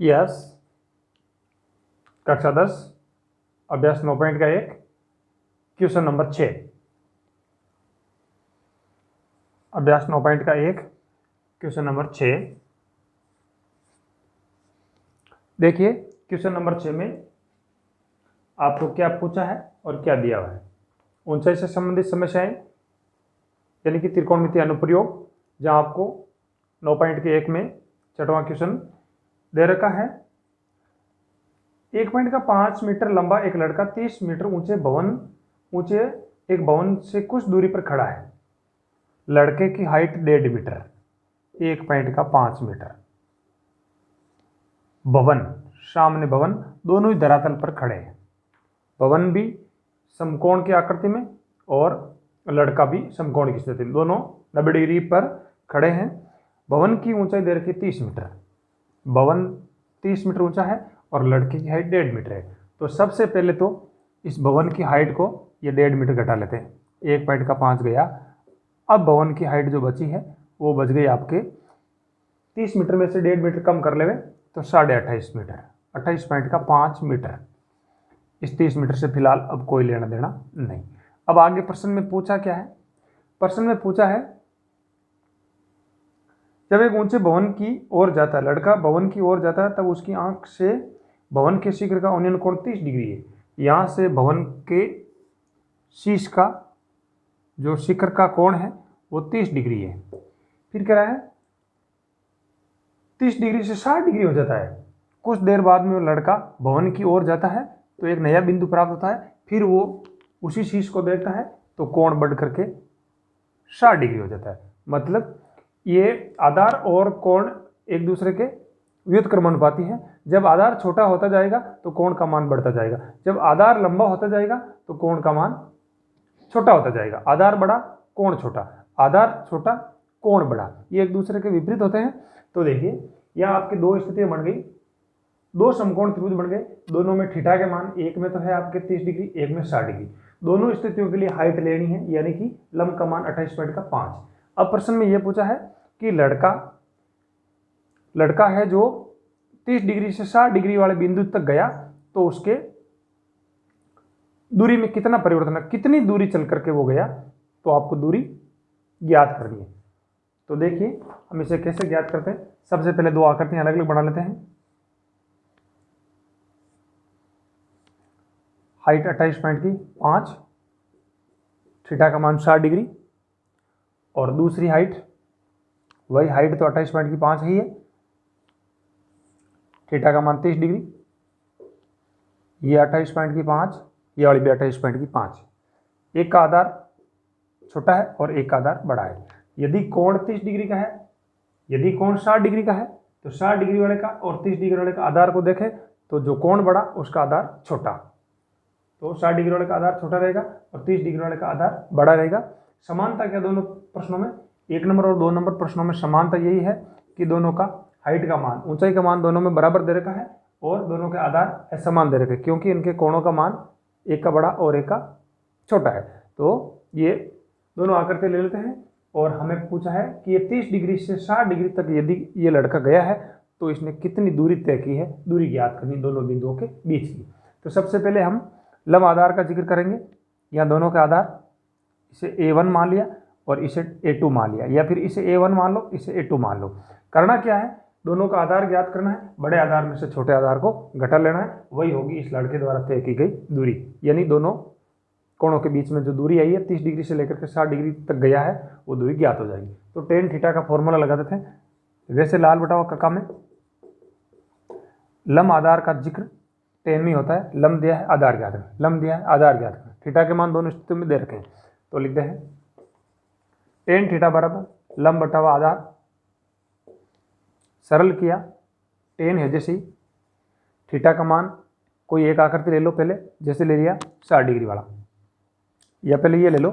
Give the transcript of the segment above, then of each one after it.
Yes, कक्षा 10 अभ्यास 9.1 question number 6। अभ्यास 9.1 क्वेश्चन नंबर 6। देखिए क्वेश्चन नंबर 6 में आपको क्या पूछा है और क्या दिया हुआ है। ऊंचाई से संबंधित समस्याएं यानी कि त्रिकोणमितीय अनुप्रयोग, जहां आपको 9.1 में 6वां क्वेश्चन दे रखा है। 1.5 मीटर लंबा एक लड़का 30 मीटर ऊंचे एक भवन से कुछ दूरी पर खड़ा है। लड़के की हाइट 1.5 मीटर, 1.5 मीटर। भवन, सामने भवन, दोनों ही धरातल पर खड़े हैं। भवन भी समकोण की आकृति में और लड़का भी समकोण की स्थिति में, दोनों 90 डिग्री पर खड़े हैं। भवन की ऊंचाई दे रखी 30 मीटर। भवन 30 मीटर ऊंचा है और लड़के की हाइट 1.5 मीटर है। तो सबसे पहले तो इस भवन की हाइट को ये 1.5 मीटर घटा लेते हैं। 1.5 गया। अब भवन की हाइट जो बची है वो बच गई आपके 30 मीटर में से 1.5 मीटर कम कर लेवे तो 28.5 मीटर, 28.5 मीटर। इस 30 मीटर से फिलहाल अब कोई लेना देना नहीं। अब आगे प्रश्न में पूछा क्या है। प्रश्न में पूछा है जब एक ऊंचे भवन की ओर जाता है, लड़का भवन की ओर जाता है, तब उसकी आंख से भवन के शिखर का उन्नयन कोण 30 डिग्री है। यहां से भवन के शीर्ष का जो शिखर का कोण है वो 30 डिग्री है। फिर कह रहा है 30 डिग्री से 60 डिग्री हो जाता है। कुछ देर बाद में वो लड़का भवन की ओर जाता है तो एक नया बिंदु प्राप्त होता है। फिर वो उसी शीर्ष को देखता है तो कोण बढ़ करके 60 डिग्री हो जाता है। मतलब ये आधार और कोण एक दूसरे के व्युत्क्रमानुपाती है। जब आधार छोटा होता जाएगा तो कोण का मान बढ़ता जाएगा, जब आधार लंबा होता जाएगा तो कोण का मान छोटा होता जाएगा। आधार बड़ा, कोण छोटा, आधार छोटा, कोण बड़ा, ये एक दूसरे के विपरीत होते हैं। तो देखिए यहाँ आपकी दो स्थितियां बन गई, दो समकोण त्रिभुज बन गए। दोनों में थीटा के मान, एक में तो है आपके 30 डिग्री, एक में 60 डिग्री। दोनों स्थितियों के लिए हाइट लेनी है, यानी कि लंब का मान 28.5। अब प्रश्न में यह पूछा है कि लड़का है जो 30 डिग्री से 60 डिग्री वाले बिंदु तक गया तो उसके दूरी में कितना परिवर्तन है, कितनी दूरी चल करके वो गया, तो आपको दूरी ज्ञात करनी है। तो देखिए हम इसे कैसे ज्ञात करते हैं। सबसे पहले दो आकृतियां अलग अलग बना लेते हैं। हाइट 28.5, थीटा का मान 60 डिग्री, और दूसरी हाइट, वही हाइट तो 28.5 ही है, थीटा का मान 30 डिग्री। ये 28.5, ये वाली भी 28.5। एक का आधार छोटा है और एक का आधार बड़ा है। यदि कोण 30 डिग्री का है, यदि कोण 60 डिग्री का है, तो 60 डिग्री वाले का और 30 डिग्री वाले का आधार को देखें तो जो कोण बड़ा उसका आधार छोटा, तो 60 डिग्री वाले का आधार छोटा रहेगा और 30 डिग्री वाले का आधार बड़ा रहेगा। समानता क्या दोनों प्रश्नों में, 1 नंबर और 2 नंबर प्रश्नों में समानता यही है कि दोनों का हाइट का मान, ऊंचाई का मान दोनों में बराबर दे रखा है और दोनों के आधार असमान दे रखे, क्योंकि इनके कोणों का मान एक का बड़ा और एक का छोटा है। तो ये दोनों आकृति ले लेते हैं और हमें पूछा है कि ये 30 डिग्री से 60 डिग्री तक यदि ये लड़का गया है तो इसने कितनी दूरी तय की है, दूरी ज्ञात करनी दोनों बिंदुओं के बीच की। तो सबसे पहले हम लंब आधार का जिक्र करेंगे। यहाँ दोनों का आधार, इसे A1 मान लिया और इसे A2 मान लिया, या फिर इसे A1 मान लो, इसे A2 मान लो। करना क्या है, दोनों का आधार ज्ञात करना है, बड़े आधार में से छोटे आधार को घटा लेना है, वही होगी इस लड़के द्वारा तय की गई दूरी। यानी दोनों कोणों के बीच में जो दूरी आई है 30 डिग्री से लेकर के 60 डिग्री तक गया है, वो दूरी ज्ञात हो जाएगी। तो टेन थीटा का फॉर्मूला लगा देते हैं। वैसे लाल बटा हुआ कक्का में लंब आधार का जिक्र टेन में होता है। लंब दिया है, आधार ज्ञात है, लंब दिया है, आधार ज्ञात है। थीटा के मान दोनों स्थितियों में दे रखे हैं, तो लिखते हैं टेन थीटा बराबर लंब बटा हुआ आधार। सरल किया, टेन है जैसे ही, थीटा का मान कोई एक आकृति ले लो पहले, जैसे ले लिया 60 डिग्री वाला, या पहले ये ले लो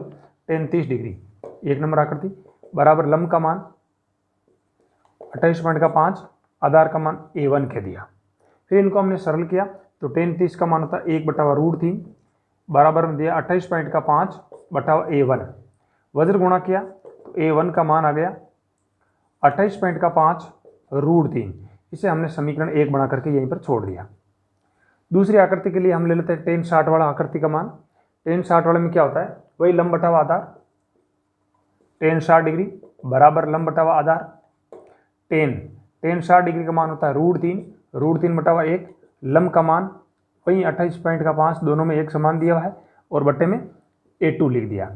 टेन 30 डिग्री, 1 नंबर आकृति, बराबर लंब का मान 28.5, आधार का मान A1 के दिया। फिर इनको हमने सरल किया तो टेन 30 का मान होता है 1/√3 बराबर में दिया 28.5 बटा A1। वज्र गुणा किया तो A1 का मान आ गया 28.5 √3। इसे हमने समीकरण 1 बना करके यहीं पर छोड़ दिया। दूसरी आकृति के लिए हम ले लेते हैं tan 60 वाला आकृति का मान। tan 60 वाले में क्या होता है, वही लंब बटा आधार, tan 60 डिग्री बराबर लंब बटा आधार। tan 60 डिग्री का मान होता है √3 बटा 1, लंब का मान वही 28.5, दोनों में एक समान दिया हुआ है और बट्टे में A2 लिख दिया।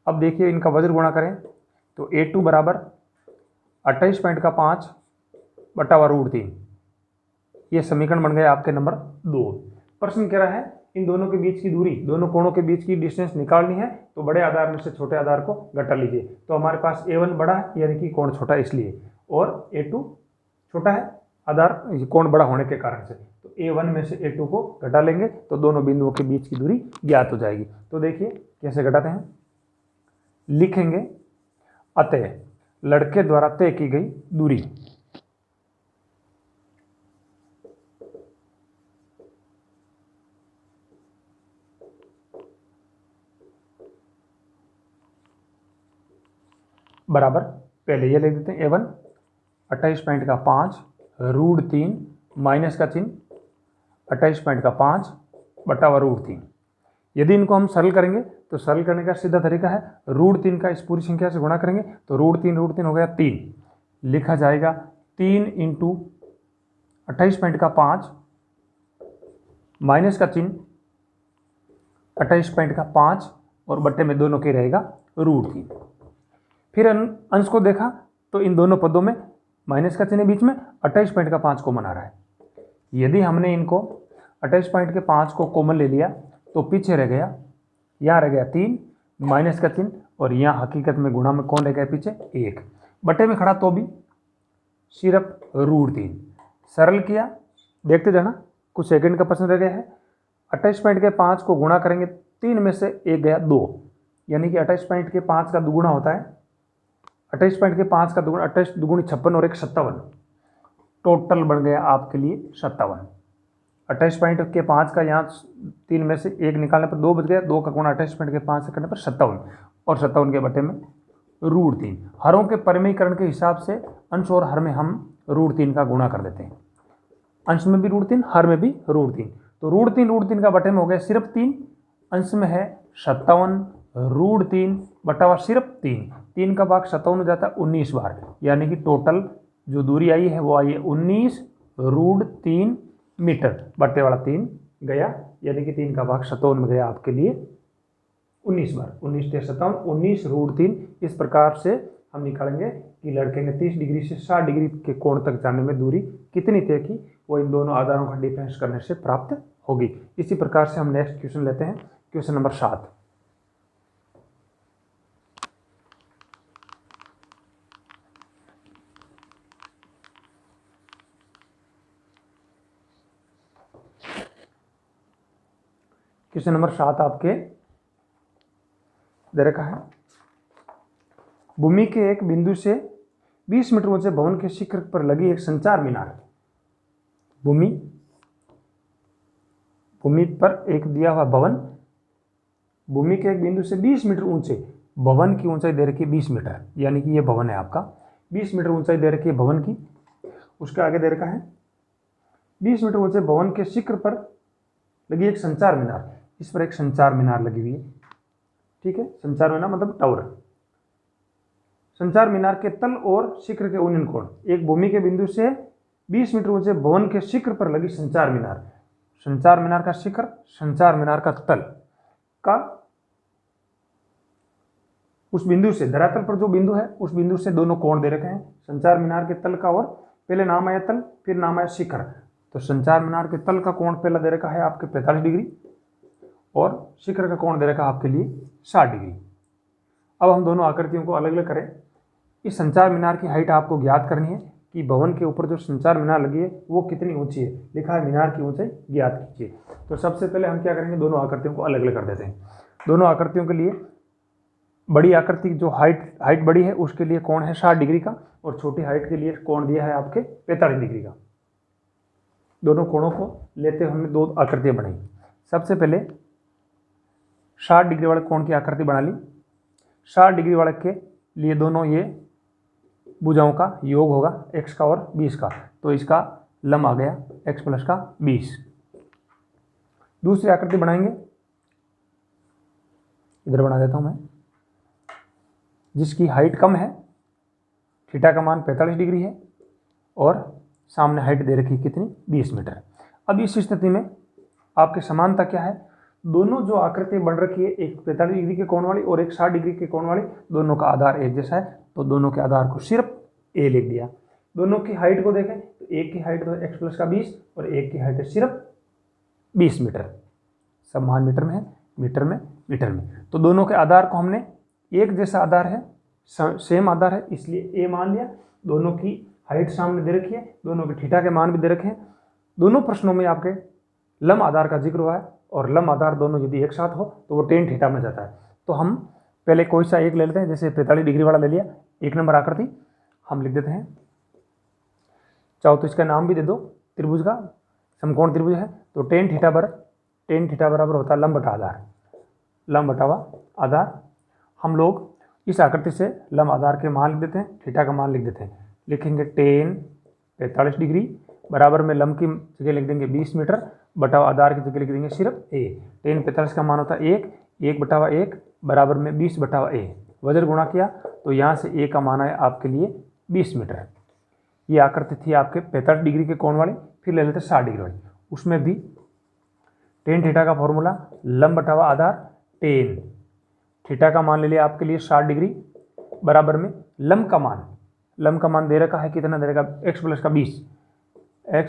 अब देखिए इनका वज्र गुणा करें तो A2 बराबर 28.5 बटा √3, ये समीकरण बन गया आपके नंबर 2। प्रश्न कह रहा है इन दोनों के बीच की दूरी, दोनों कोणों के बीच की डिस्टेंस निकालनी है तो बड़े आधार में से छोटे आधार को घटा लीजिए। तो हमारे पास A1 बड़ा है यानी कि कोण छोटा है इसलिए, और A2 छोटा है आधार कोण बड़ा होने के कारण से, तो A1 में से A2 को घटा लेंगे तो दोनों बिंदुओं के बीच की दूरी ज्ञात हो जाएगी। तो देखिए कैसे घटाते हैं, लिखेंगे अतः लड़के द्वारा तय की गई दूरी बराबर, पहले ये लिख देते हैं A1 28.5 √3 माइनस का चिन्ह 28.5 बटा √3। यदि इनको हम सरल करेंगे तो सरल करने का सीधा तरीका है √3 का इस पूरी संख्या से गुणा करेंगे तो √3 हो गया 3, लिखा जाएगा 3 इंटू 28.5 माइनस का चिन्ह 28.5 और बट्टे में दोनों के रहेगा √3। फिर अंश को देखा तो इन दोनों पदों में माइनस का चिन्ह बीच में 28.5 कॉमन आ रहा है। यदि हमने इनको 28.5 को कॉमन ले लिया तो पीछे रह गया, यहाँ रह गया 3 माइनस का चिन्ह और यहाँ हकीकत में गुणा में कौन रह गया पीछे 1, बटे में खड़ा तो भी सिर्फ √3। सरल किया, देखते जाना, कुछ सेकंड का प्रश्न रह गया है। 28.5 को गुणा करेंगे 3 में से 1 गया 2, यानी कि 28.5 का दुगुना होता है 28.5 का दुगुना 28 दुगुनी 56 और 1 57, टोटल बन गया आपके लिए 57। 28.5 का यहाँ 3 में से 1 निकालने पर 2 बच गया, 2 का गुणा 28.5 से करने पर 57 और 57 के बटे में √3। हरों के परिमेयीकरण के हिसाब से अंश और हर में हम √3 का गुणा कर देते हैं, अंश में भी √3 हर में भी √3, तो √3 का बटे में हो गया सिर्फ 3, अंश में है 57 √3 बटा सिर्फ 3 का भाग 57 हो जाता है 19 बार, यानी कि टोटल जो दूरी आई है वो आई है 19 √3 मीटर, बट्टे वाला 3 गया, यानी कि 3 का भाग 57 में गया आपके लिए 19 बार, 19 से 57 19 √3। इस प्रकार से हम निकालेंगे कि लड़के ने 30 डिग्री से 60 डिग्री के कोण तक जाने में दूरी कितनी तय की, वो इन दोनों आधारों का डिफरेंस करने से प्राप्त होगी। इसी प्रकार से हम नेक्स्ट क्वेश्चन लेते हैं, क्वेश्चन नंबर 7। क्वेश्चन नंबर 7 आपके दे रखा है, भूमि के एक बिंदु से 20 मीटर ऊंचे भवन के शिखर पर लगी एक संचार मीनार। भूमि पर एक दिया हुआ भवन, भूमि के एक बिंदु से 20 मीटर ऊंचे भवन की ऊंचाई दे रखी है 20 मीटर, यानी कि ये भवन है आपका, 20 मीटर ऊंचाई दे रखी है भवन की। उसके आगे दे रखा है 20 मीटर ऊंचे भवन के शिखर पर लगी एक संचार मीनार। इस पर एक संचार मीनार लगी हुई है, ठीक है, संचार मीनार मतलब टावर। संचार मीनार के तल और शिखर के उन्नयन कोण, एक भूमि के बिंदु से 20 मीटर ऊंचे भवन के शिखर पर लगी संचार मीनार, संचार मीनार का शिखर, संचार मीनार का तल का उस बिंदु से, धरातल पर जो बिंदु है उस बिंदु से दोनों कोण दे रखे हैं, संचार मीनार के तल का, और पहले नाम आया तल फिर नाम आया शिखर, तो संचार मीनार के तल का कोण पहला दे रखा है आपके 45 डिग्री और शिखर का कोण दे रखा है आपके लिए 60 डिग्री। अब हम दोनों आकृतियों को अलग अलग करें। इस संचार मीनार की हाइट आपको ज्ञात करनी है कि भवन के ऊपर जो संचार मीनार लगी है वो कितनी ऊंची है, लिखा है मीनार की ऊंचाई ज्ञात कीजिए। तो सबसे पहले हम क्या करेंगे, दोनों आकृतियों को अलग अलग कर देते हैं। दोनों आकृतियों के लिए बड़ी आकृति जो हाइट बड़ी है उसके लिए कोण है 60 डिग्री का, और छोटी हाइट के लिए कोण दिया है आपके 45 डिग्री का। दोनों कोणों को लेते हुए हमने दो आकृतियां बनाई। सबसे पहले 60 डिग्री वाले कोण की आकृति बना ली। 60 डिग्री वाले के लिए दोनों ये भुजाओं का योग होगा x का और 20 का, तो इसका लंब आ गया x प्लस का 20। दूसरी आकृति बनाएंगे, इधर बना देता हूं मैं, जिसकी हाइट कम है, थीटा का मान 45 डिग्री है और सामने हाइट दे रखी कितनी 20 मीटर। अब इस स्थिति में आपकी समानता क्या है, दोनों जो आकृति बन रखी है, एक 45 डिग्री के कोण वाली और एक 60 डिग्री के कोण वाली, दोनों का आधार एक जैसा है, तो दोनों के आधार को सिर्फ a लिख दिया। दोनों की हाइट को देखें तो एक की हाइट तो x प्लस का 20 और एक की हाइट है सिर्फ 20 मीटर, सब मान मीटर में है, मीटर में मीटर में, तो दोनों के आधार को हमने एक जैसा आधार है, सेम आधार है, इसलिए a मान लिया। दोनों की हाइट सामने दे रखी है, दोनों के थीटा के मान भी दे रखे हैं। दोनों प्रश्नों में आपके लंब आधार का जिक्र हुआ है और लंब आधार दोनों यदि एक साथ हो तो वो टेन थीटा में जाता है। तो हम पहले कोई सा एक ले लेते हैं, जैसे 45 डिग्री वाला ले लिया, एक नंबर आकृति हम लिख देते हैं। चाहो तो इसका नाम भी दे दो, त्रिभुज का समकोण त्रिभुज है, तो टेन थीटा बराबर होता है लंब बटा आधार, लंब बटावा आधार। हम लोग इस आकृति से लंब आधार के मान लिख देते हैं, थीटा का मान लिख देते हैं, लिखेंगे टेन 45 डिग्री बराबर में लंब की जगह लिख देंगे 20 मीटर, बटावा आधार की जगह लिख देंगे सिर्फ a। टेन 45 का मान होता है 1 बटावा 1 बराबर में 20 बटावा a, वज्र गुणा किया तो यहाँ से a का मान आया आपके लिए 20 मीटर। ये आकृति थी आपके 45 डिग्री के कोण वाली। फिर ले लेते 60 डिग्री वाली, उसमें भी टेन थीटा का फॉर्मूला लंब बटावा आधार, टेन थीटा का मान ले लिया आपके लिए 60 डिग्री बराबर में लंब का मान दे रखा है, कितना दे रखा, x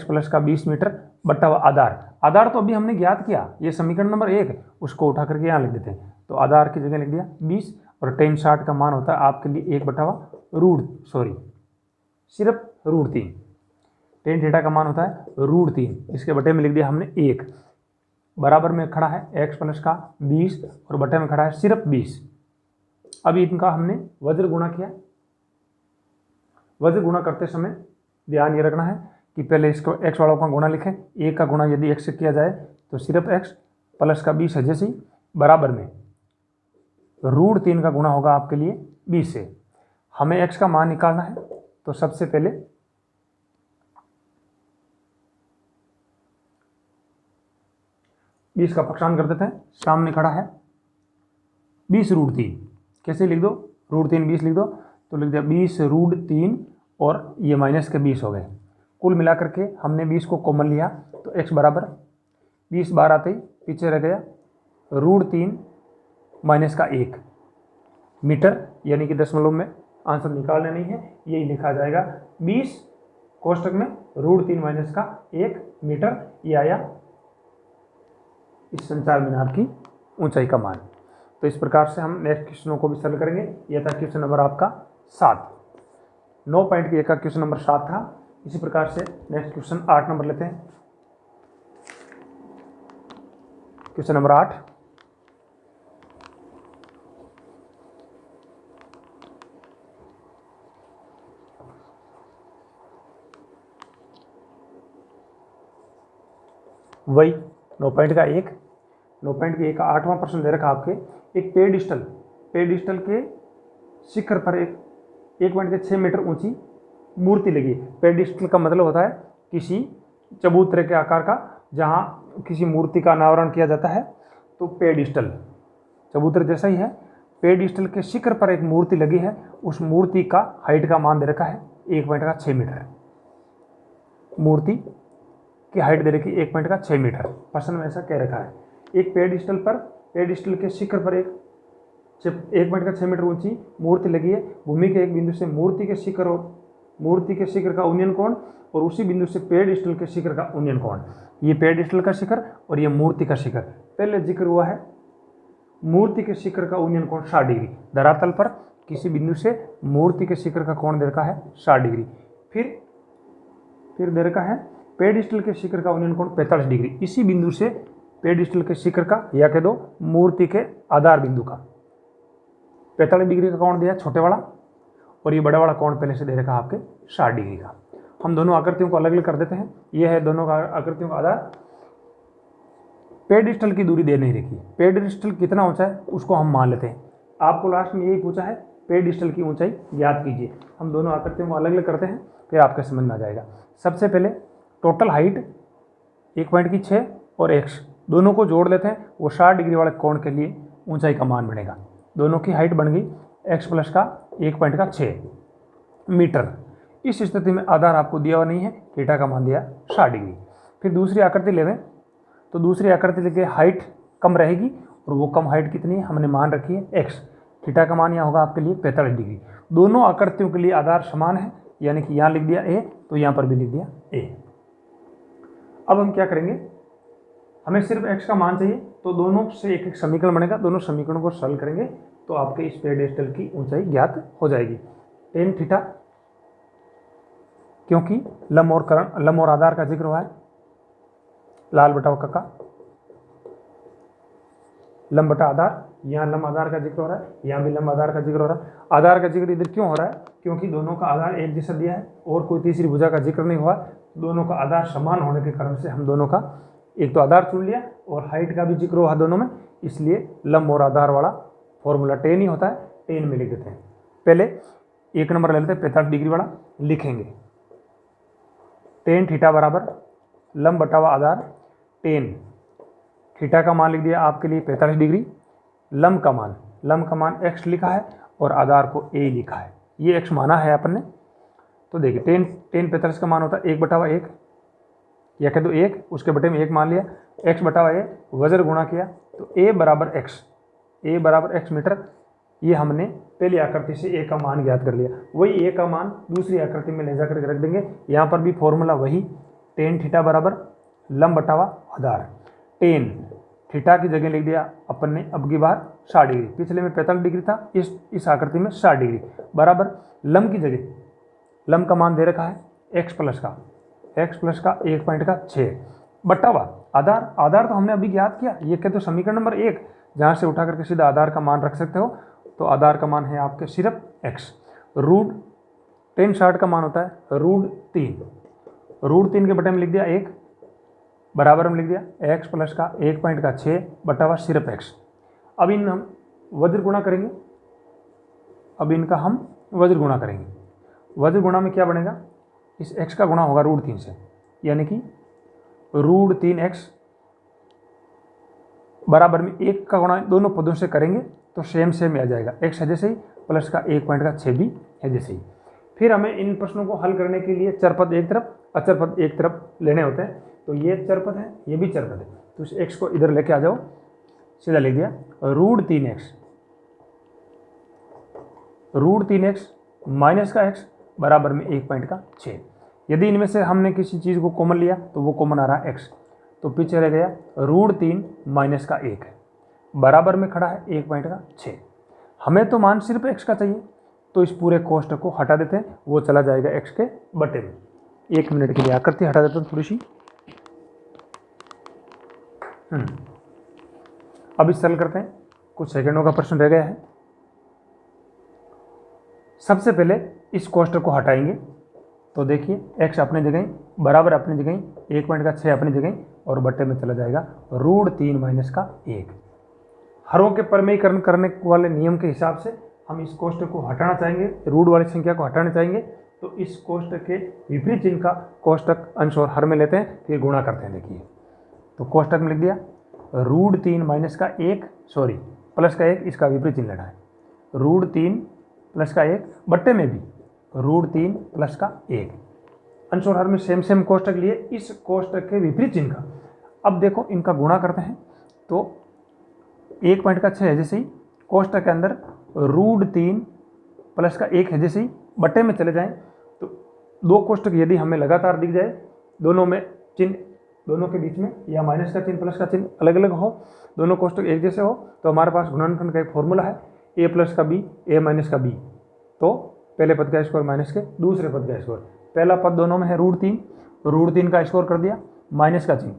प्लस का 20 मीटर बटावा आधार तो अभी हमने ज्ञात किया, ये समीकरण नंबर 1, उसको उठा करके यहाँ लिख देते हैं, तो आधार की जगह लिख दिया 20 और टेन 60 का मान होता है आपके लिए 1 बटावा सिर्फ रूट 3, टेन थीटा का मान होता है रूट 3, इसके बटे में लिख दिया हमने 1, बराबर में खड़ा है x प्लस का 20 और बटे में खड़ा है सिर्फ 20। अब इनका हमने वज्र गुणा किया। वज्र गुणा करते समय ध्यान ये रखना है कि पहले इसको x वालों का गुणा लिखें, एक का गुणा यदि x से किया जाए तो सिर्फ x प्लस का 20 है, जैसे बराबर में रूट 3 का गुणा होगा आपके लिए 20 से। हमें x का मान निकालना है, तो सबसे पहले बीस का पक्षांतर कर देते हैं, सामने खड़ा है 20 रूट 3, कैसे लिख दो, रूट 3 20 लिख दो, तो लिख दिया 20 रूट 3 और ये माइनस के 20 हो गए। कुल मिलाकर के हमने 20 को कॉमन लिया तो x बराबर 20 बार आते ही पीछे रह गया रूट 3 माइनस का 1 मीटर, यानी कि दशमलव में आंसर निकालना नहीं है, यही लिखा जाएगा 20 कोष्टक में रूट 3 माइनस का 1 मीटर, ये आया इस संचार मीनार की ऊंचाई का मान। तो इस प्रकार से हम नेक्स्ट क्वेश्चनों को भी सरल करेंगे। यह था क्वेश्चन नंबर आपका 7, 9 पॉइंट के का क्वेश्चन नंबर 7 था। इसी प्रकार से नेक्स्ट क्वेश्चन 8 नंबर लेते हैं। क्वेश्चन नंबर 8, वही 9 पॉइंट का 1, 9 पॉइंट के 1 का 8वां प्रश्न दे रखा आपके, एक पेडिस्टल के शिखर पर एक 1.6 मीटर ऊंची मूर्ति लगी। पेडिस्टल का मतलब होता है किसी चबूतरे के आकार का, जहां किसी मूर्ति का अनावरण किया जाता है, तो पेडिस्टल चबूतरे जैसा ही है। पेडिस्टल के शिखर पर एक मूर्ति लगी है, उस मूर्ति का हाइट का मान दे रखा है 1.6 मीटर। मूर्ति की हाइट दे रखी 1.6 मीटर, प्रश्न में ऐसा कह रखा है। एक पेडिस्टल के शिखर पर एक 1.6 मीटर ऊंची मूर्ति लगी है। भूमि के एक बिंदु से मूर्ति के शिखर का उन्नयन कोण और उसी बिंदु से पेडिस्टल के शिखर का उन्नयन कोण, ये पेडिस्टल का शिखर और ये मूर्ति का शिखर। पहले जिक्र हुआ है मूर्ति के शिखर का उन्नयन कोण 60 डिग्री, धरातल पर किसी बिंदु से मूर्ति के शिखर का कोण दे रखा है 60 डिग्री। फिर दे रखा है पेडिस्टल के शिखर का उन्नयन कोण 45 डिग्री, इसी बिंदु से पेडिस्टल के शिखर का, या कह दो मूर्ति के आधार बिंदु का 45 डिग्री का कोण दिया छोटे वाला, और ये बड़ा वाला कोण पहले से दे रखा आपके 60 डिग्री का। हम दोनों आकृतियों को अलग अलग कर देते हैं। यह है दोनों का आकृतियों का आधार। पेडिस्टल की दूरी दे नहीं रखी, पेडिस्टल कितना ऊंचा है उसको हम मान लेते हैं। आपको लास्ट में यही पूछा है पेडिस्टल की ऊंचाई ज्ञात कीजिए। हम दोनों आकृतियों को अलग अलग करते हैं, फिर आपके समझ में आ जाएगा। सबसे पहले टोटल हाइट एक पॉइंट की 6 और x दोनों को जोड़ लेते हैं, वो 60 डिग्री वाले कोण के लिए ऊंचाई का मान बनेगा। दोनों की हाइट बन गई x प्लस का 1 पॉइंट का 6 मीटर। इस स्थिति में आधार आपको दिया हुआ नहीं है, थीटा का मान दिया 60 डिग्री। फिर दूसरी आकृति लेवें, तो दूसरी आकृति लेके हाइट कम रहेगी, और वो कम हाइट कितनी है हमने मान रखी है x। थीटा का मान यहाँ होगा आपके लिए 45 डिग्री। दोनों आकृतियों के लिए आधार समान है, यानी कि यहाँ लिख दिया a, तो यहाँ पर भी लिख दिया a। अब हम क्या करेंगे, हमें सिर्फ x का मान चाहिए, तो दोनों से एक एक समीकरण बनेगा, दोनों समीकरणों को सॉल्व करेंगे तो आपके इस पेडिस्टल की ऊंचाई ज्ञात हो जाएगी। टेन थीटा, क्योंकि लंब और आधार का जिक्र हुआ है, लाल बटा कक्का, लंब बटा आधार, यहाँ लंब आधार का जिक्र हो रहा है, यहाँ भी लंब आधार का जिक्र हो रहा है। आधार का जिक्र इधर क्यों हो रहा है, क्योंकि दोनों का आधार एक जैसा दिया है और कोई तीसरी भुजा का जिक्र नहीं हुआ। दोनों का आधार समान होने के कारण से हम दोनों का एक तो आधार चुन लिया और हाइट का भी जिक्र हुआ दोनों में, इसलिए लंब और आधार वाला फॉर्मूला टेन ही होता है, टेन में लिख देते हैं। पहले एक नंबर ले लेते हैं, 45 डिग्री वाला लिखेंगे। टेन थीटा बराबर लंब बटा आधार टेन, थीटा का मान लिख दिया आपके लिए 45 डिग्री, लंब का मान x लिखा है और आधार को a लिखा है, ये x माना है अपन ने। तो देखिए टेन 45 का मान होता है 1/1, या कह दो 1, उसके बटे में 1 मान लिया, x/a वज्र गुणा किया तो a बराबर x मीटर। ये हमने पहली आकृति से a का मान ज्ञात कर लिया, वही a का मान दूसरी आकृति में ले जाकर रख देंगे। यहाँ पर भी फॉर्मूला वही, टेन थीटा बराबर लंब बटा आधार, टेन थीटा की जगह लिख दिया अपन ने अब की बार 60 डिग्री, पिछले में 45 डिग्री था, इस आकृति में 60 डिग्री बराबर लंब की जगह, लंब का मान दे रखा है x प्लस का 1 पॉइंट का 6 बटा आधार तो हमने अभी ज्ञात किया, ये कहते हो समीकरण नंबर 1, जहाँ से उठा करके सीधा आधार का मान रख सकते हो। तो आधार का मान है आपके सिर्फ x, रूट टेन 60 का मान होता है रूट 3 के बटे में लिख दिया 1 बराबर में लिख दिया x प्लस का 1 पॉइंट का 6 बटा सिर्फ x। अब इन हम वज्र गुणा करेंगे, वज्र गुणा में क्या बनेगा, इस x का गुणा होगा रूट 3 से, यानी कि रूट 3x बराबर में 1 का गुणा दोनों पदों से करेंगे तो सेम में आ जाएगा, x है जैसे ही प्लस का 1 पॉइंट का 6 भी है जैसे ही। फिर हमें इन प्रश्नों को हल करने के लिए चरपद एक तरफ अचरपद एक तरफ लेने होते हैं, तो ये चरपद है ये भी चरपद है, तो इस x को इधर लेके आ जाओ, सीधा लिख दिया रूट 3x माइनस का x बराबर में 1 पॉइंट का 6। यदि इनमें से हमने किसी चीज़ को कॉमन लिया तो वो कॉमन आ रहा है x, तो पीछे रह गया रूट 3 माइनस का 1 बराबर में खड़ा है 1 पॉइंट का 6। हमें तो मान सिर्फ x का चाहिए, तो इस पूरे कोष्ठक को हटा देते हैं, वो चला जाएगा x के बटे में। 1 मिनट के लिए आकृति हटा देते हैं थोड़ी सी। अब इस सरल करते हैं, कुछ सेकंडों का प्रश्न रह गया है। सबसे पहले इस कोष्ठक को हटाएंगे, तो देखिए x अपनी जगह बराबर अपनी जगह 1 पॉइंट का 6 अपनी जगह और बटे में चला जाएगा रूट 3 माइनस का 1। हरों के परमेयीकरण करने वाले नियम के हिसाब से हम इस कोष्ठक को हटाना चाहेंगे, रूट वाली संख्या को हटाना चाहेंगे, तो इस कोष्ठक के विपरीत चिन्ह का कोष्ठक अंश और हर में लेते हैं, फिर गुणा करते हैं। देखिए तो कोष्ठक में लिख दिया रूट 3 माइनस का 1 प्लस का 1, इसका विपरीत चिन्ह लेना है, रूट 3 प्लस का 1 बट्टे में भी रूट 3 प्लस का 1, अंश और हर में सेम कोष्ठक लिए, इस कोष्ठक के विपरीत चिन्ह का। अब देखो इनका गुणा करते हैं, तो 1 पॉइंट का 6 है जैसे ही कोष्ठक के अंदर रूट 3 प्लस का 1 है जैसे ही बट्टे में चले जाएं, तो दो कोष्ठक यदि हमें लगातार दिख जाए, दोनों में चिन्ह दोनों के बीच में या माइनस का चिन्ह प्लस का चिन्ह अलग अलग हो, दोनों कोष्ठक एक जैसे हो, तो हमारे पास गुणनखंड का एक फॉर्मूला है a प्लस का b a माइनस का b। तो पहले पद का स्क्वायर माइनस के दूसरे पद का स्क्वायर, पहला पद दोनों में है रूट 3 का स्क्वायर कर दिया माइनस का चिन्ह,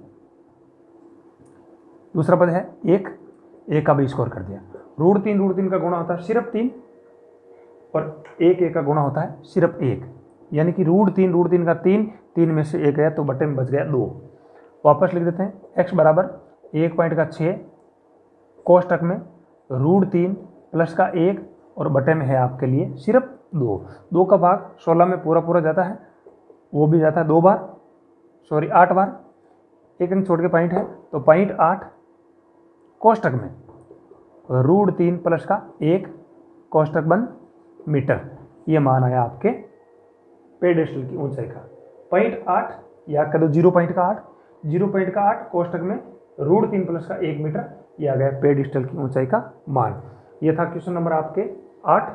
दूसरा पद है 1 का भी स्क्वायर कर दिया। रूट 3 का गुणा होता है सिर्फ 3 और 1 का गुणा होता है सिर्फ 1, यानी कि रूट 3 का 3 में से 1 गया तो बटे में बच गया 2। वापस लिख देते हैं x बराबर 1 पॉइंट का 6 कोष्ठक में रूट 3 प्लस का 1 और बटे में है आपके लिए सिर्फ 2। 2 का भाग 16 में पूरा पूरा जाता है, वो भी जाता है 2 बार, सॉरी 8 बार, एक अंक छोड़ के पॉइंट है तो पॉइंट 8 कोष्टक में √3 प्लस का 1 कोष्टक बंद मीटर। ये मान आया आपके पेडेस्टल की ऊंचाई का। पॉइंट 8 याद कर दो, 0.8 कोष्टक में √3 प्लस का 1 मीटर, ये आ गया पेडेस्टल की ऊंचाई का मान। ये था क्वेश्चन नंबर आपके 8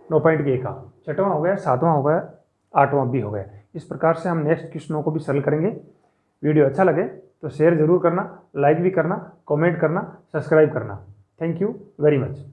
9.1 का। 6वां हो गया, 7वां हो गया, 8वां भी हो गया। इस प्रकार से हम नेक्स्ट क्वेश्चनों को भी सॉल्व करेंगे। वीडियो अच्छा लगे तो शेयर जरूर करना, लाइक भी करना, कमेंट करना, सब्सक्राइब करना। Thank you very much.